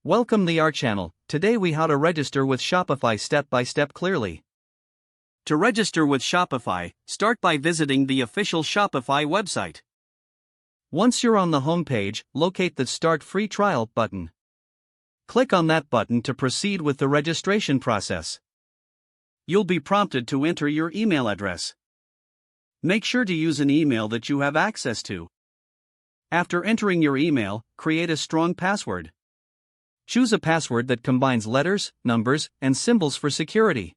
Welcome to our channel. Today we how to register with Shopify step by step clearly. To register with Shopify, start by visiting the official Shopify website. Once you're on the home page, locate the Start Free Trial button. Click on that button to proceed with the registration process. You'll be prompted to enter your email address. Make sure to use an email that you have access to. After entering your email, create a strong password. Choose a password that combines letters, numbers, and symbols for security.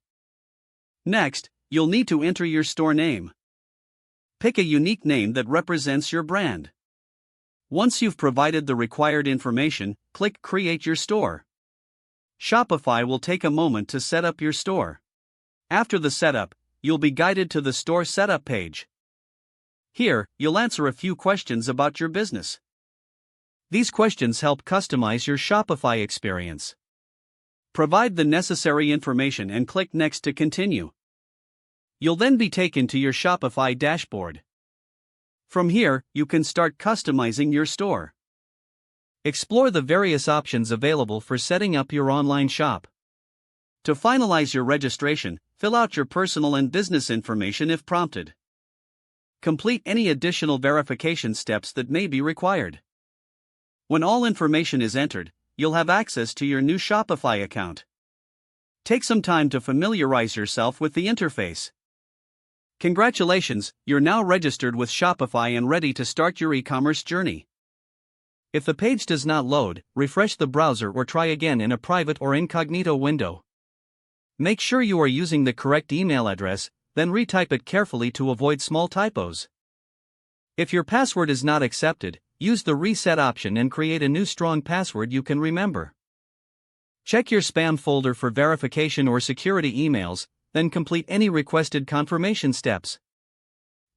Next, you'll need to enter your store name. Pick a unique name that represents your brand. Once you've provided the required information, click Create Your Store. Shopify will take a moment to set up your store. After the setup, you'll be guided to the store setup page. Here, you'll answer a few questions about your business. These questions help customize your Shopify experience. Provide the necessary information and click Next to continue. You'll then be taken to your Shopify dashboard. From here, you can start customizing your store. Explore the various options available for setting up your online shop. To finalize your registration, fill out your personal and business information if prompted. Complete any additional verification steps that may be required. When all information is entered, you'll have access to your new Shopify account. Take some time to familiarize yourself with the interface. Congratulations, you're now registered with Shopify and ready to start your e-commerce journey. If the page does not load, refresh the browser or try again in a private or incognito window. Make sure you are using the correct email address, then retype it carefully to avoid small typos. If your password is not accepted, use the reset option and create a new strong password you can remember. Check your spam folder for verification or security emails, then complete any requested confirmation steps.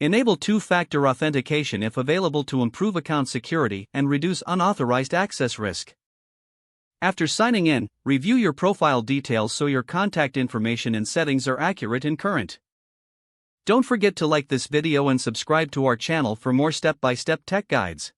Enable two-factor authentication if available to improve account security and reduce unauthorized access risk. After signing in, review your profile details so your contact information and settings are accurate and current. Don't forget to like this video and subscribe to our channel for more step-by-step tech guides.